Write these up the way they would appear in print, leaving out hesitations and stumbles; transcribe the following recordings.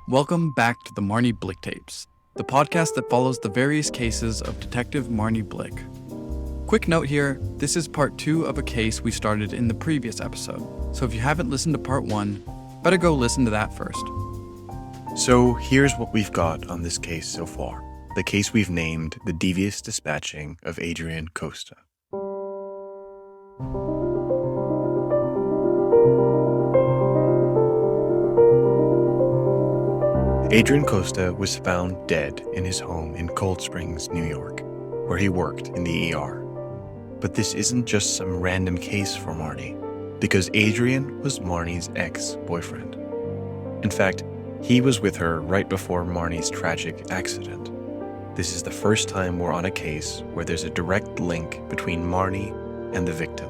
Welcome back to the Marnie Blick tapes, the podcast that follows the various cases of Detective Marnie Blick. Quick note here, this is part 2 of a case we started in the previous episode, so if you haven't listened to part 1, better go listen to that first. So here's what we've got on this case so far. The case we've named the Devious Dispatching of Adrian Costa. Adrian Costa was found dead in his home in Cold Springs, New York, where he worked in the ER. But this isn't just some random case for Marnie, because Adrian was Marnie's ex-boyfriend. In fact, he was with her right before Marnie's tragic accident. This is the first time we're on a case where there's a direct link between Marnie and the victim.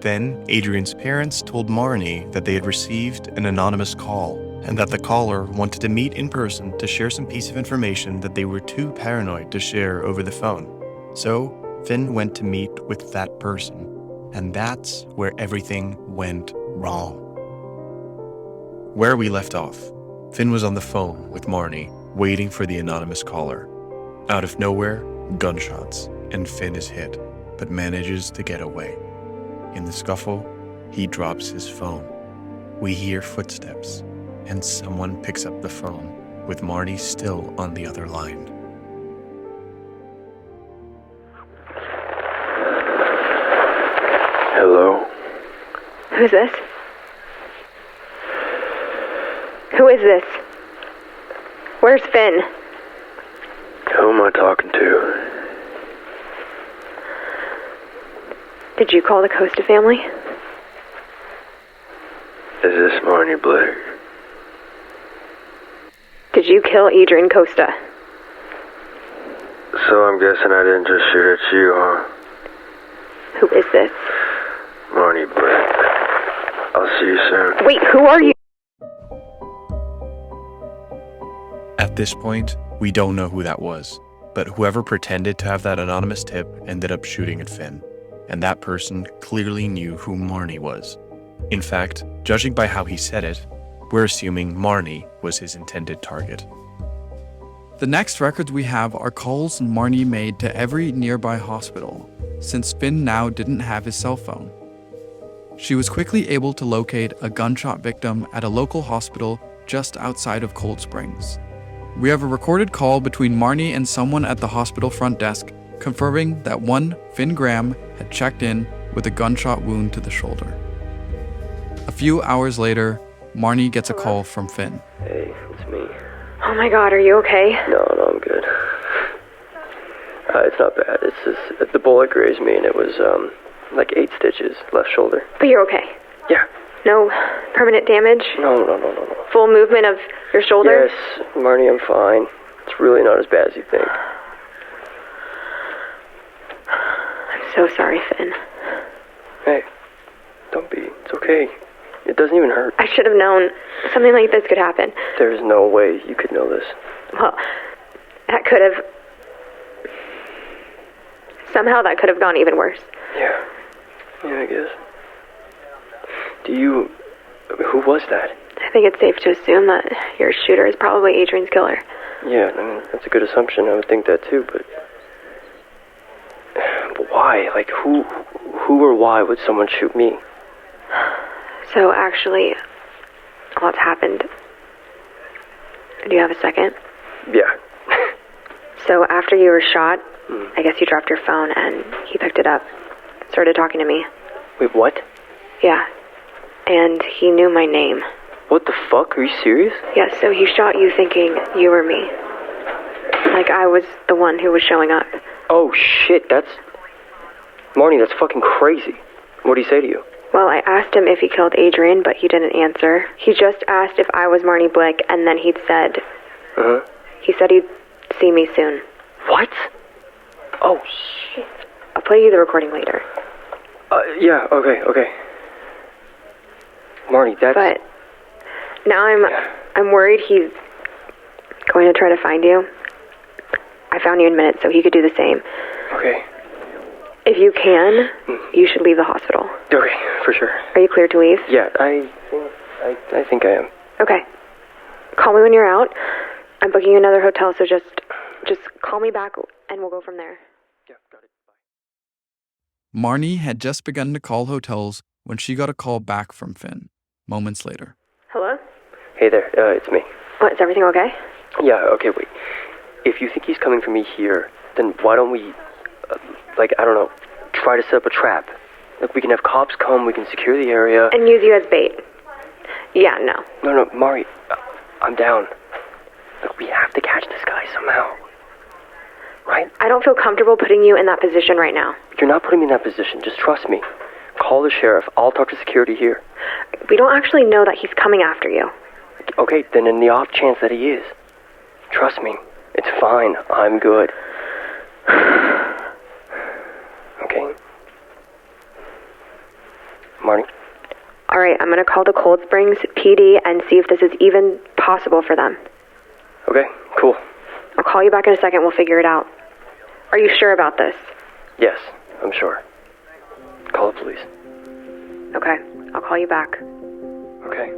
Then, Adrian's parents told Marnie that they had received an anonymous call and that the caller wanted to meet in person to share some piece of information that they were too paranoid to share over the phone. So, Finn went to meet with that person, and that's where everything went wrong. Where we left off, Finn was on the phone with Marnie, waiting for the anonymous caller. Out of nowhere, gunshots, and Finn is hit, but manages to get away. In the scuffle, he drops his phone. We hear footsteps, and someone picks up the phone, with Marnie still on the other line. Hello? Who's this? Who is this? Where's Finn? Who am I talking to? Did you call the Costa family? Is this Marnie Blick? Did you kill Adrian Costa? So I'm guessing I didn't just shoot at you, huh? Who is this? Marnie Blick. I'll see you soon. Wait, who are you? At this point, we don't know who that was, but whoever pretended to have that anonymous tip ended up shooting at Finn. And that person clearly knew who Marnie was. In fact, judging by how he said it, we're assuming Marnie was his intended target. The next records we have are calls Marnie made to every nearby hospital, since Finn now didn't have his cell phone. She was quickly able to locate a gunshot victim at a local hospital just outside of Cold Springs. We have a recorded call between Marnie and someone at the hospital front desk, confirming that one Finn Graham had checked in with a gunshot wound to the shoulder. A few hours later, Marnie gets a call from Finn. Hey, it's me. Oh my god, are you okay? No, I'm good. It's not bad. It's just, the bullet grazed me and it was, like 8 stitches, left shoulder. But you're okay? Yeah. No permanent damage? No. Full movement of your shoulder? Yes, Marnie, I'm fine. It's really not as bad as you think. I'm so sorry, Finn. Hey, don't be. It's okay. It doesn't even hurt. I should have known something like this could happen. There's no way you could know this. Well, somehow that could have gone even worse. Yeah, I guess. Who was that? I think it's safe to assume that your shooter is probably Adrian's killer. Yeah, I mean, that's a good assumption. I would think that too, but why? Like, who or why would someone shoot me? So actually, what's happened? Do you have a second? Yeah. So after you were shot, I guess you dropped your phone and he picked it up. Started talking to me. Wait, what? Yeah. And he knew my name. What the fuck? Are you serious? Yeah, so he shot you thinking you were me. Like I was the one who was showing up. Oh shit, Marnie, that's fucking crazy. What'd he say to you? Well, I asked him if he killed Adrian, but he didn't answer. He just asked if I was Marnie Blick, and then he'd said... Uh-huh. He said he'd see me soon. What? Oh, shit. I'll play you the recording later. Yeah, okay. Marnie, that's... But now I'm worried he's going to try to find you. I found you in minutes, so he could do the same. Okay. If you can, you should leave the hospital. Okay, for sure. Are you clear to leave? Yeah, I think I am. Okay. Call me when you're out. I'm booking another hotel, so just call me back and we'll go from there. Yeah, got it. Marnie had just begun to call hotels when she got a call back from Finn, moments later. Hello? Hey there, it's me. What, is everything okay? Yeah, okay, wait. If you think he's coming for me here, then why don't we, I don't know, try to set up a trap? Like, we can have cops come, we can secure the area. And use you as bait. Yeah, no. No, Mari, I'm down. Look, we have to catch this guy somehow. Right? I don't feel comfortable putting you in that position right now. You're not putting me in that position, just trust me. Call the sheriff, I'll talk to security here. We don't actually know that he's coming after you. Okay, then in the off chance that he is, trust me, it's fine, I'm good. Okay? Marnie? Alright, I'm gonna call the Cold Springs PD and see if this is even possible for them. Okay, cool. I'll call you back in a second, we'll figure it out. Are you sure about this? Yes, I'm sure. Call the police. Okay, I'll call you back. Okay.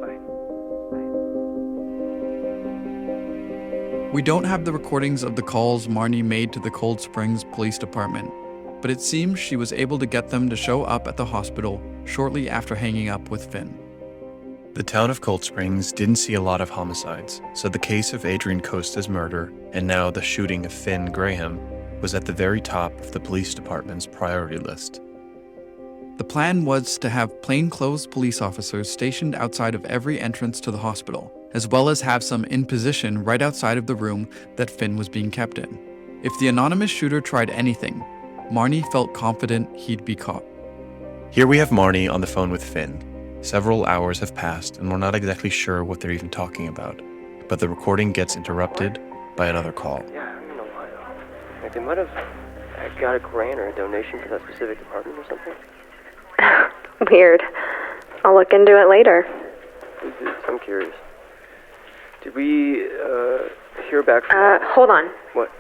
Bye. We don't have the recordings of the calls Marnie made to the Cold Springs Police Department, but it seems she was able to get them to show up at the hospital shortly after hanging up with Finn. The town of Cold Springs didn't see a lot of homicides, so the case of Adrian Costa's murder, and now the shooting of Finn Graham, was at the very top of the police department's priority list. The plan was to have plainclothes police officers stationed outside of every entrance to the hospital, as well as have some in position right outside of the room that Finn was being kept in. If the anonymous shooter tried anything, Marnie felt confident he'd be caught. Here we have Marnie on the phone with Finn. Several hours have passed, and we're not exactly sure what they're even talking about, but the recording gets interrupted by another call. Yeah, I don't know why though. Like, they might have got a grant or a donation for that specific department or something. Weird. I'll look into it later. I'm curious. Did we, hear back from... hold on. What?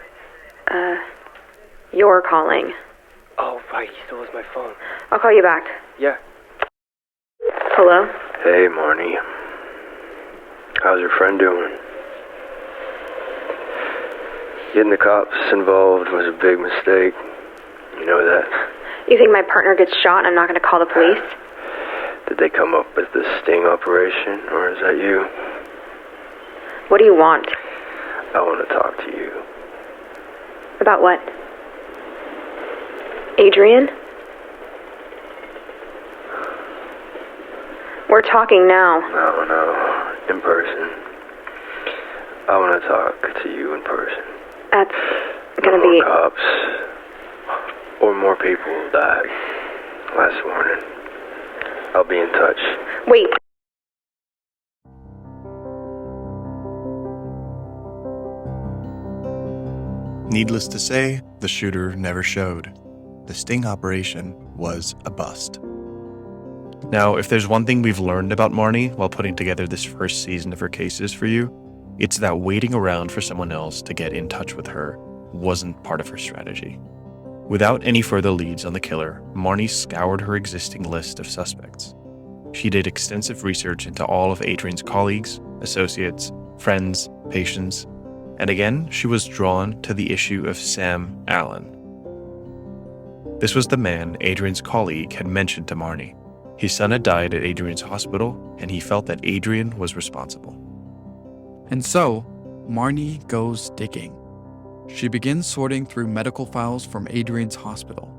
You're calling. Oh, right, he still has my phone. I'll call you back. Yeah. Hello? Hey, Marnie. How's your friend doing? Getting the cops involved was a big mistake. You know that. You think my partner gets shot and I'm not going to call the police? Did they come up with the sting operation, or is that you? What do you want? I want to talk to you. About what? Adrian? We're talking now. No, in person. I want to talk to you in person. That's gonna No be... more cops. Or more people died. Last warning. I'll be in touch. Wait. Needless to say, the shooter never showed. The sting operation was a bust. Now, if there's one thing we've learned about Marnie while putting together this first season of her cases for you, it's that waiting around for someone else to get in touch with her wasn't part of her strategy. Without any further leads on the killer, Marnie scoured her existing list of suspects. She did extensive research into all of Adrian's colleagues, associates, friends, patients, and again, she was drawn to the issue of Sam Allen. This was the man Adrian's colleague had mentioned to Marnie. His son had died at Adrian's hospital, and he felt that Adrian was responsible. And so, Marnie goes digging. She begins sorting through medical files from Adrian's hospital.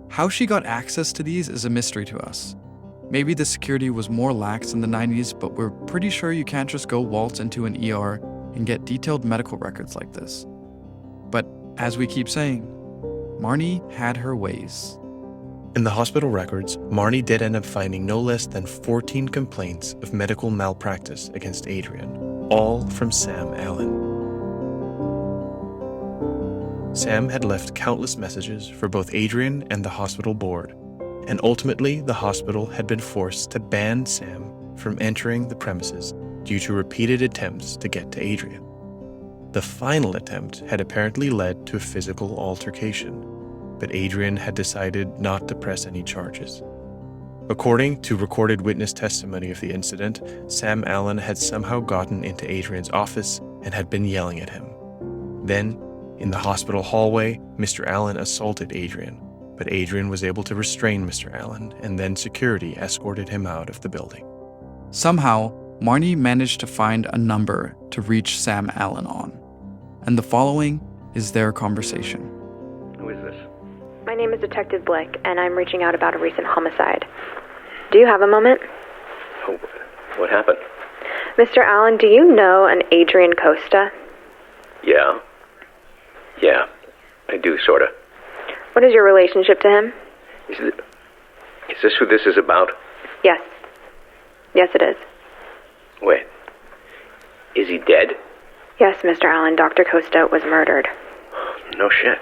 How she got access to these is a mystery to us. Maybe the security was more lax in the 90s, but we're pretty sure you can't just go waltz into an ER and get detailed medical records like this. But as we keep saying, Marnie had her ways. In the hospital records, Marnie did end up finding no less than 14 complaints of medical malpractice against Adrian, all from Sam Allen. Sam had left countless messages for both Adrian and the hospital board, and ultimately the hospital had been forced to ban Sam from entering the premises due to repeated attempts to get to Adrian. The final attempt had apparently led to a physical altercation, but Adrian had decided not to press any charges. According to recorded witness testimony of the incident, Sam Allen had somehow gotten into Adrian's office and had been yelling at him. Then, in the hospital hallway, Mr. Allen assaulted Adrian, but Adrian was able to restrain Mr. Allen, and then security escorted him out of the building. Somehow, Marnie managed to find a number to reach Sam Allen on, and the following is their conversation. Who is this? My name is Detective Blick, and I'm reaching out about a recent homicide. Do you have a moment? Oh, what happened? Mr. Allen, do you know an Adrian Costa? Yeah. Yeah, I do, sorta. What is your relationship to him? Is this who this is about? Yes. Yes, it is. Wait. Is he dead? Yes, Mr. Allen, Dr. Costa was murdered. No shit.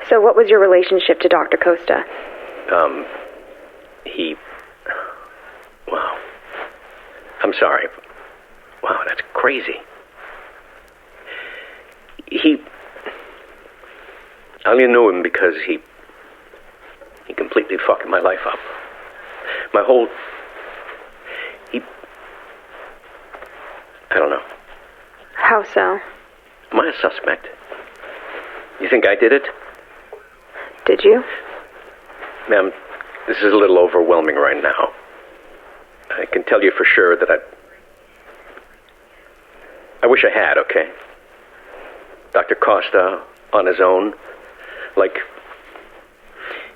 So what was your relationship to Dr. Costa? Wow. I'm sorry. Wow, that's crazy. I only knew him because he completely fucked my life up. I don't know. How so? Am I a suspect? You think I did it? Did you? Ma'am, this is a little overwhelming right now. I can tell you for sure that I wish I had, okay? Dr. Costa, on his own,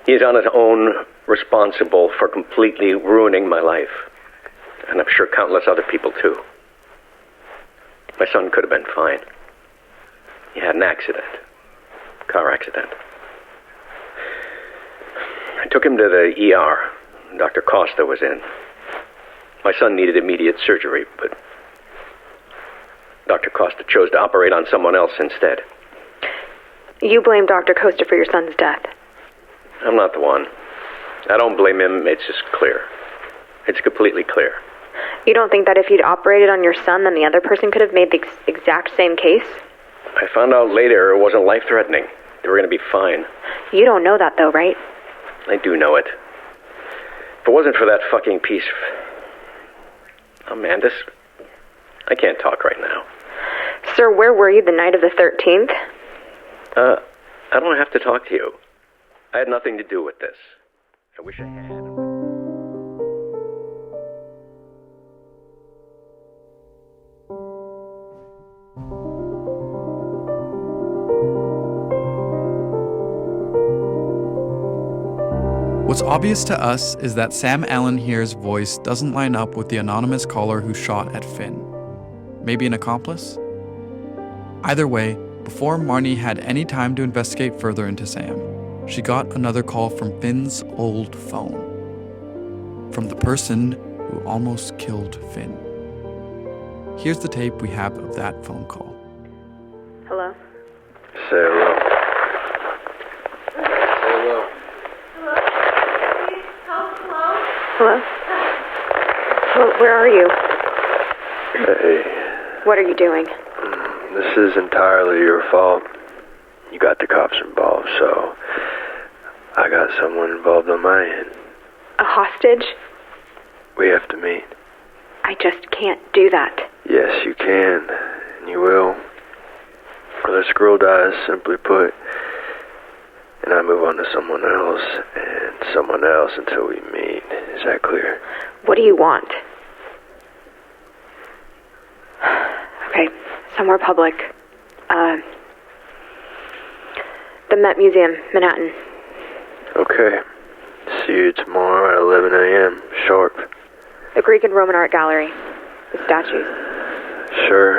he's on his own responsible for completely ruining my life. And I'm sure countless other people, too. My son could have been fine. He had an accident. Car accident. I took him to the ER. Dr. Costa was in. My son needed immediate surgery, but Dr. Costa chose to operate on someone else instead. You blame Dr. Costa for your son's death. I'm not the one. I don't blame him. It's just clear. It's completely clear. You don't think that if you'd operated on your son, then the other person could have made the exact same case? I found out later it wasn't life-threatening. They were going to be fine. You don't know that, though, right? I do know it. If it wasn't for that fucking piece... Oh, man, I can't talk right now. Sir, where were you the night of the 13th? I don't have to talk to you. I had nothing to do with this. I wish I had. What's obvious to us is that Sam Allen here's voice doesn't line up with the anonymous caller who shot at Finn. Maybe an accomplice? Either way, before Marnie had any time to investigate further into Sam, she got another call from Finn's old phone. From the person who almost killed Finn. Here's the tape we have of that phone call. Hello? Say hello. Say hello. Hello? Where are you? Hey, What are you doing? this is entirely your fault. You got the cops involved, so I got someone involved on my end. A hostage? We have to meet. I just can't do that. Yes, you can, and you will. Or this girl dies, simply put, and I move on to someone else, and someone else until we meet. Is that clear? What do you want? Okay, somewhere public. The Met Museum, Manhattan. Okay. See you tomorrow at 11 a.m. sharp. The Greek and Roman Art Gallery. The statues. Sure,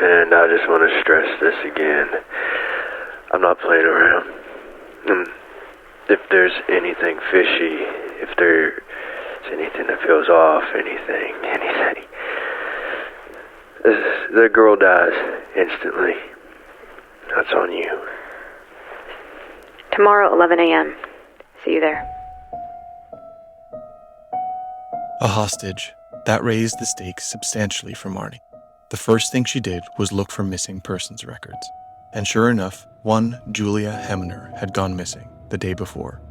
and I just want to stress this again. I'm not playing around. And if there's anything fishy, if there's anything that feels off, anything. The girl dies instantly. That's on you. Tomorrow, 11 a.m. See you there. A hostage. That raised the stakes substantially for Marnie. The first thing she did was look for missing persons records. And sure enough, one Julia Hemner had gone missing the day before.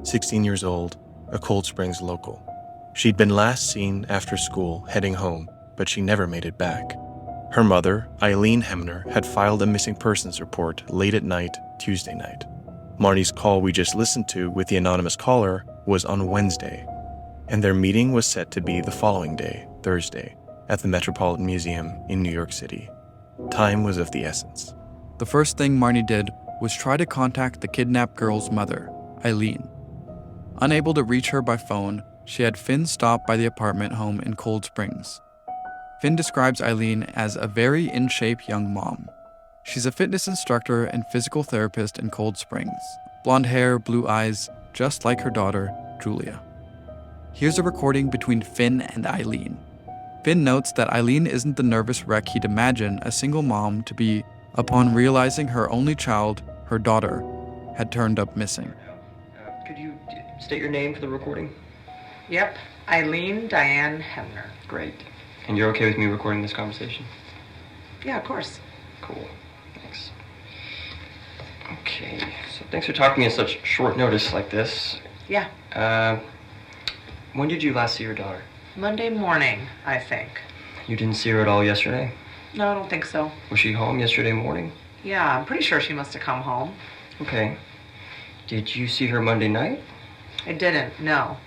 16 years old, a Cold Springs local. She'd been last seen after school heading home, but she never made it back. Her mother, Eileen Hemner, had filed a missing persons report late at night, Tuesday night. Marnie's call we just listened to with the anonymous caller was on Wednesday, and their meeting was set to be the following day, Thursday, at the Metropolitan Museum in New York City. Time was of the essence. The first thing Marnie did was try to contact the kidnapped girl's mother, Eileen. Unable to reach her by phone, she had Finn stop by the apartment home in Cold Springs. Finn describes Eileen as a very in-shape young mom. She's a fitness instructor and physical therapist in Cold Springs. Blonde hair, blue eyes, just like her daughter, Julia. Here's a recording between Finn and Eileen. Finn notes that Eileen isn't the nervous wreck he'd imagine a single mom to be upon realizing her only child, her daughter, had turned up missing. Could you state your name for the recording? Yep, Eileen Diane Hemner. Great. And you're okay with me recording this conversation? Yeah, of course. Cool. Thanks. Okay, so thanks for talking at such short notice like this. Yeah, When did you last see your daughter? Monday morning, I think. You didn't see her at all yesterday? No, I don't think so. Was she home yesterday morning? Yeah, I'm pretty sure she must have come home. Okay. Did you see her Monday night? I didn't, no.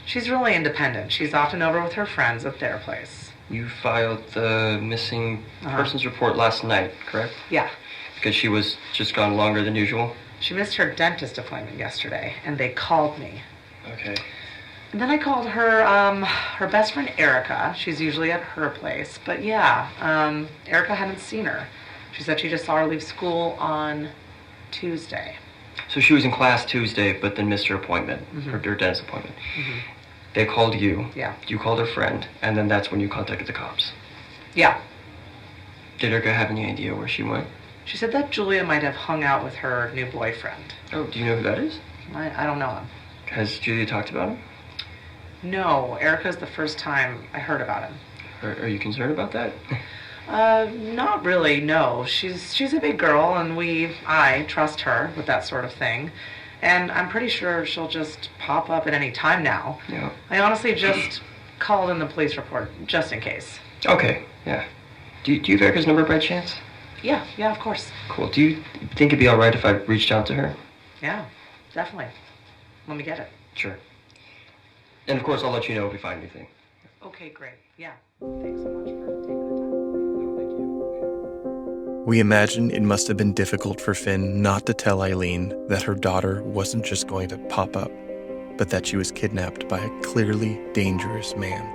She's really independent. She's often over with her friends at their place. You filed the missing persons report last night, correct? Yeah. Because she was just gone longer than usual? She missed her dentist appointment yesterday, and they called me. Okay. And then I called her, her best friend Erica. She's usually at her place. But yeah, Erica hadn't seen her. She said she just saw her leave school on Tuesday. So she was in class Tuesday, but then missed her appointment, her dentist appointment. Mm-hmm. They called you. Yeah. You called her friend, and then that's when you contacted the cops. Yeah. Did Erica have any idea where she went? She said that Julia might have hung out with her new boyfriend. Oh, do you know who that is? I don't know him. Has Julia talked about him? No, Erica's the first time I heard about him. Are you concerned about that? Not really, no. She's a big girl, and I trust her with that sort of thing. And I'm pretty sure she'll just pop up at any time now. Yeah. I honestly just called in the police report, just in case. Okay, yeah. Do you have Erica's number by chance? Yeah, of course. Cool. Do you think it'd be all right if I reached out to her? Yeah, definitely. Let me get it. Sure. And of course, I'll let you know if we find anything. Okay, great. Yeah. Thanks so much for taking the time. No, thank you. We imagine it must have been difficult for Finn not to tell Eileen that her daughter wasn't just going to pop up, but that she was kidnapped by a clearly dangerous man.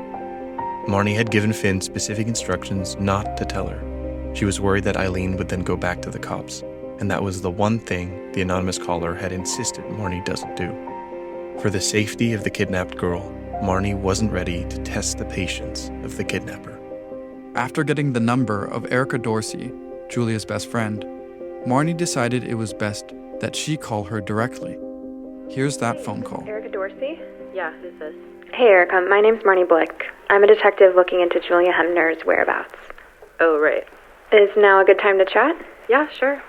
Marnie had given Finn specific instructions not to tell her. She was worried that Eileen would then go back to the cops, and that was the one thing the anonymous caller had insisted Marnie doesn't do. For the safety of the kidnapped girl, Marnie wasn't ready to test the patience of the kidnapper. After getting the number of Erica Dorsey, Julia's best friend, Marnie decided it was best that she call her directly. Here's that phone call. Erica Dorsey? Yeah, who's this? Hey, Erica. My name's Marnie Blick. I'm a detective looking into Julia Hemner's whereabouts. Oh, right. Is now a good time to chat? Yeah, sure.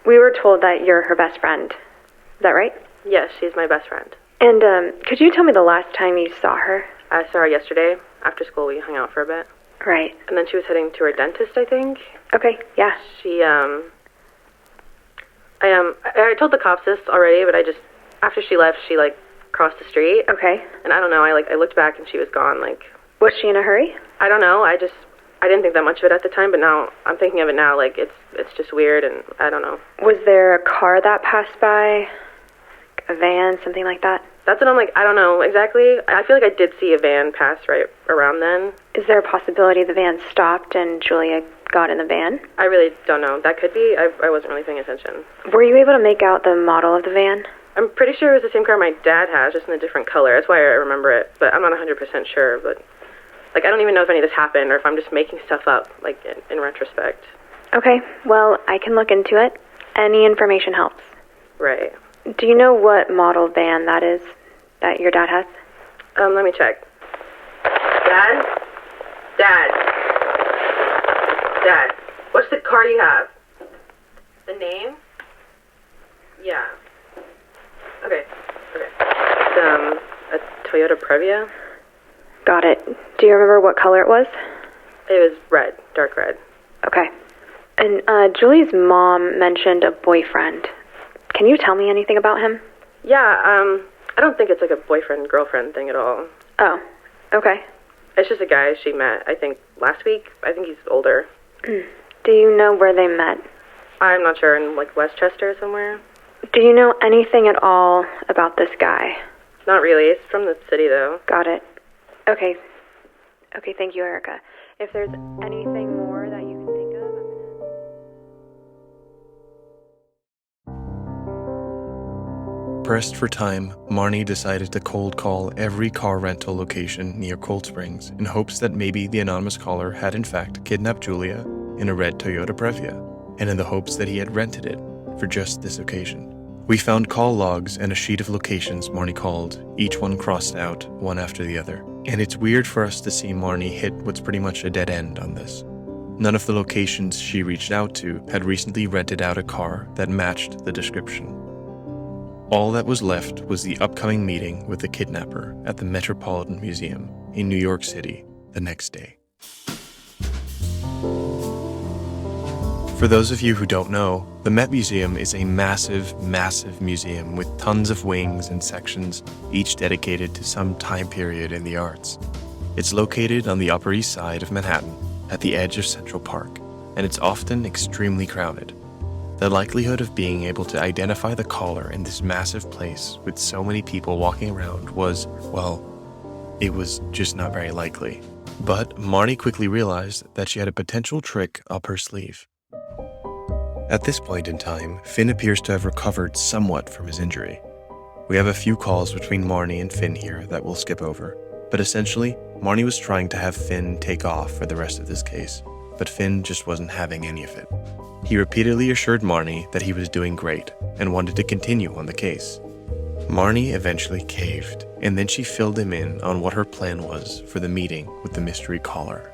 We were told that you're her best friend. Is that right? Yes, she's my best friend. And, could you tell me the last time you saw her? I saw her yesterday. After school, we hung out for a bit. Right. And then she was heading to her dentist, I think. Okay, yeah. She, I told the cops this already, but after she left, she, crossed the street. Okay. And I don't know, I looked back and she was gone, Was she in a hurry? I don't know, I didn't think that much of it at the time, but now, I'm thinking of it now, it's just weird, and I don't know. Was there a car that passed by? A van, something like that? That's what I'm I don't know exactly. I feel like I did see a van pass right around then. Is there a possibility the van stopped and Julia got in the van? I really don't know. That could be. I wasn't really paying attention. Were you able to make out the model of the van? I'm pretty sure it was the same car my dad has, just in a different color. That's why I remember it, but I'm not 100% sure. But, I don't even know if any of this happened or if I'm just making stuff up, in retrospect. Okay, well, I can look into it. Any information helps. Right. Do you know what model van that is that your dad has? Let me check. Dad? Dad. Dad, what's the car you have? The name? Yeah. Okay. It's, a Toyota Previa. Got it. Do you remember what color it was? It was red, dark red. Okay. And Julie's mom mentioned a boyfriend. Can you tell me anything about him? Yeah, I don't think it's like a boyfriend-girlfriend thing at all. Oh, okay. It's just a guy she met, I think, last week. I think he's older. Do you know where they met? I'm not sure, in like Westchester somewhere. Do you know anything at all about this guy? Not really. It's from the city, though. Got it. Okay. Okay, thank you, Erica. If there's anything more that you can think of, Pressed for time, Marnie decided to cold call every car rental location near Cold Springs in hopes that maybe the anonymous caller had in fact kidnapped Julia in a red Toyota Previa, and in the hopes that he had rented it for just this occasion. We found call logs and a sheet of locations Marnie called, each one crossed out, one after the other. And it's weird for us to see Marnie hit what's pretty much a dead end on this. None of the locations she reached out to had recently rented out a car that matched the description. All that was left was the upcoming meeting with the kidnapper at the Metropolitan Museum in New York City the next day. For those of you who don't know, the Met Museum is a massive, massive museum with tons of wings and sections, each dedicated to some time period in the arts. It's located on the Upper East Side of Manhattan, at the edge of Central Park, and it's often extremely crowded. The likelihood of being able to identify the caller in this massive place with so many people walking around was, well, it was just not very likely. But Marnie quickly realized that she had a potential trick up her sleeve. At this point in time, Finn appears to have recovered somewhat from his injury. We have a few calls between Marnie and Finn here that we'll skip over, but essentially, Marnie was trying to have Finn take off for the rest of this case, but Finn just wasn't having any of it. He repeatedly assured Marnie that he was doing great and wanted to continue on the case. Marnie eventually caved, and then she filled him in on what her plan was for the meeting with the mystery caller.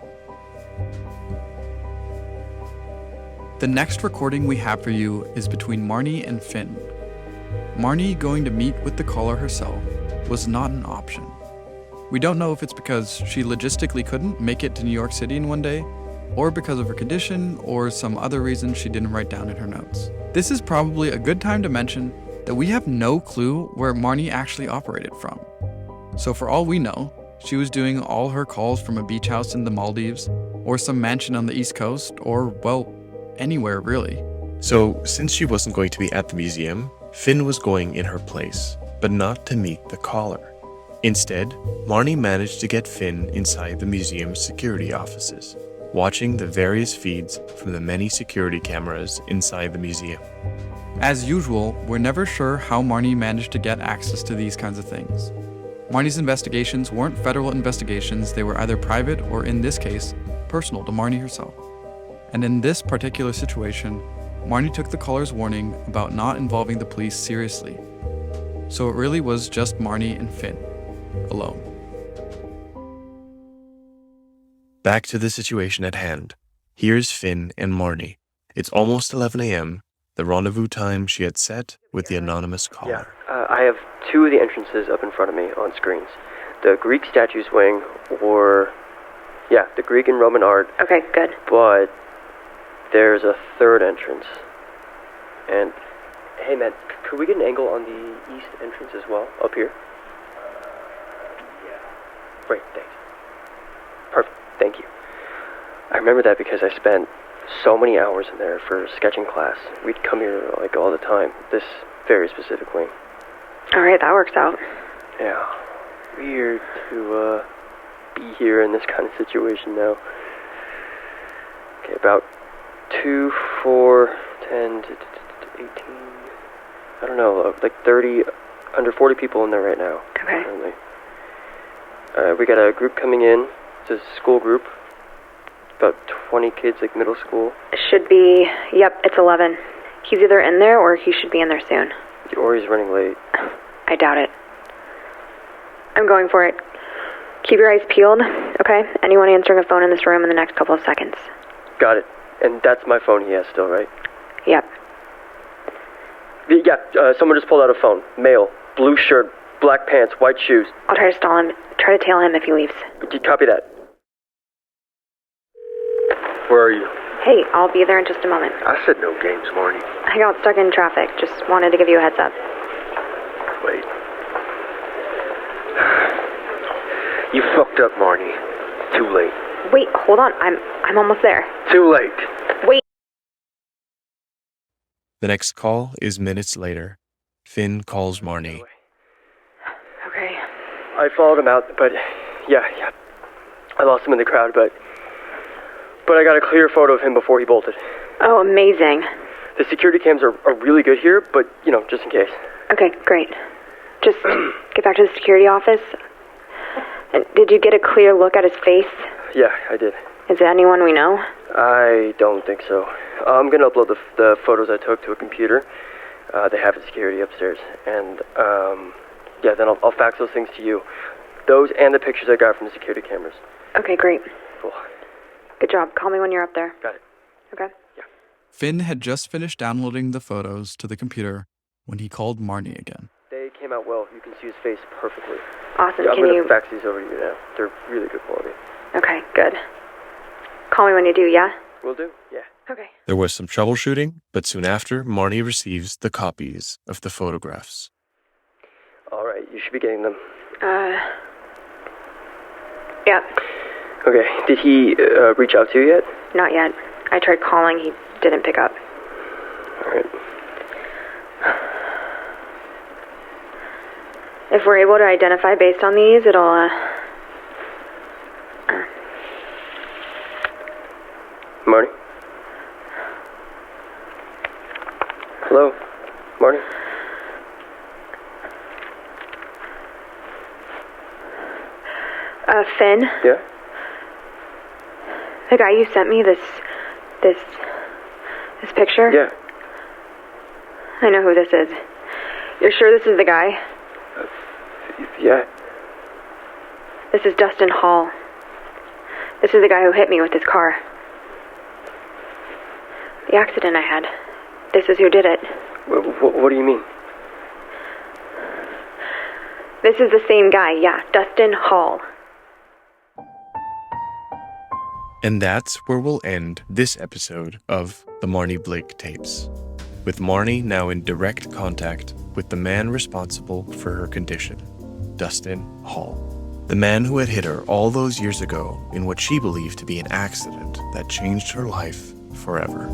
The next recording we have for you is between Marnie and Finn. Marnie going to meet with the caller herself was not an option. We don't know if it's because she logistically couldn't make it to New York City in one day, or because of her condition, or some other reason she didn't write down in her notes. This is probably a good time to mention that we have no clue where Marnie actually operated from. So for all we know, she was doing all her calls from a beach house in the Maldives, or some mansion on the East Coast, or, well, anywhere really. So, since she wasn't going to be at the museum, Finn was going in her place, but not to meet the caller. Instead, Marnie managed to get Finn inside the museum's security offices, watching the various feeds from the many security cameras inside the museum. As usual, we're never sure how Marnie managed to get access to these kinds of things. Marnie's investigations weren't federal investigations, they were either private or, in this case, personal to Marnie herself. And in this particular situation, Marnie took the caller's warning about not involving the police seriously. So it really was just Marnie and Finn, alone. Back to the situation at hand. Here's Finn and Marnie. It's almost 11 a.m., the rendezvous time she had set with the anonymous caller. Yeah, I have two of the entrances up in front of me on screens. The Greek statues wing, or, yeah, the Greek and Roman art. Okay, good. But there's a third entrance. And, hey man, could we get an angle on the east entrance as well, up here? Yeah. Great, thanks. Perfect. Thank you. I remember that because I spent so many hours in there for sketching class. We'd come here, like, all the time. This very specifically. All right, that works out. Yeah. Weird to, be here in this kind of situation now. Okay, about 2, 4, 10, 18... I don't know, like 30, under 40 people in there right now. Okay. Currently. We got a group coming in. It's a school group. About 20 kids, like middle school. Should be, yep, it's 11. He's either in there or he should be in there soon. Or he's running late. I doubt it. I'm going for it. Keep your eyes peeled, okay? Okay, anyone answering a phone in this room in the next couple of seconds? Got it. And that's my phone he has still, right? Yep. Yeah, someone just pulled out a phone. Male, blue shirt, black pants, white shoes. I'll try to stall him. Try to tail him if he leaves. Copy that. Where are you? Hey, I'll be there in just a moment. I said no games, Marnie. I got stuck in traffic. Just wanted to give you a heads up. Wait. You fucked up, Marnie. Too late. Wait, hold on. I'm almost there. Too late. Wait. The next call is minutes later. Finn calls Marnie. Okay. I followed him out, but yeah. I lost him in the crowd, but I got a clear photo of him before he bolted. Oh, amazing. The security cams are really good here, but, just in case. Okay, great. Just get back to the security office. And did you get a clear look at his face? Yeah, I did. Is it anyone we know? I don't think so. I'm going to upload the photos I took to a computer. They have it security upstairs. And, then I'll fax those things to you. Those and the pictures I got from the security cameras. Okay, great. Cool. Good job. Call me when you're up there. Got it. Okay. Yeah. Finn had just finished downloading the photos to the computer when he called Marnie again. They came out well. You can see his face perfectly. Awesome. I'm Can going you... to fax these over to you now. They're really good quality. Okay, good. Call me when you do, yeah? Will do, yeah. Okay. There was some troubleshooting, but soon after, Marnie receives the copies of the photographs. All right, you should be getting them. Yeah. Okay, did he reach out to you yet? Not yet. I tried calling. He didn't pick up. All right. If we're able to identify based on these, it'll, Marnie? Hello? Marnie? Finn? Yeah? The guy you sent me, this picture? Yeah. I know who this is. You're sure this is the guy? Yeah. This is Dustin Hall. This is the guy who hit me with his car. The accident I had. This is who did it. What do you mean? This is the same guy, yeah. Dustin Hall. And that's where we'll end this episode of the Marnie Blick tapes, with Marnie now in direct contact with the man responsible for her condition, Dustin Hall, the man who had hit her all those years ago in what she believed to be an accident that changed her life forever.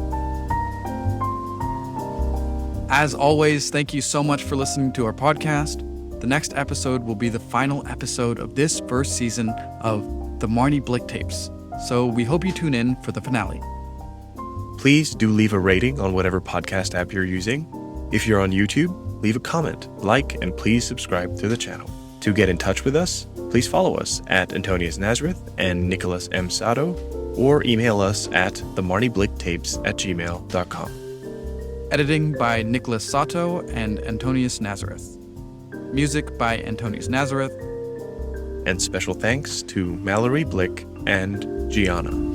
As always, thank you so much for listening to our podcast. The next episode will be the final episode of this first season of the Marnie Blick tapes, so we hope you tune in for the finale. Please do leave a rating on whatever podcast app you're using. If you're on YouTube, leave a comment, like, and please subscribe to the channel. To get in touch with us, please follow us at Antonius Nazareth and Nicholas M. Sato, or email us at themarnieblicktapes@gmail.com. Editing by Nicholas Sato and Antonius Nazareth. Music by Antonius Nazareth. And special thanks to Mallory Blick and Gianna.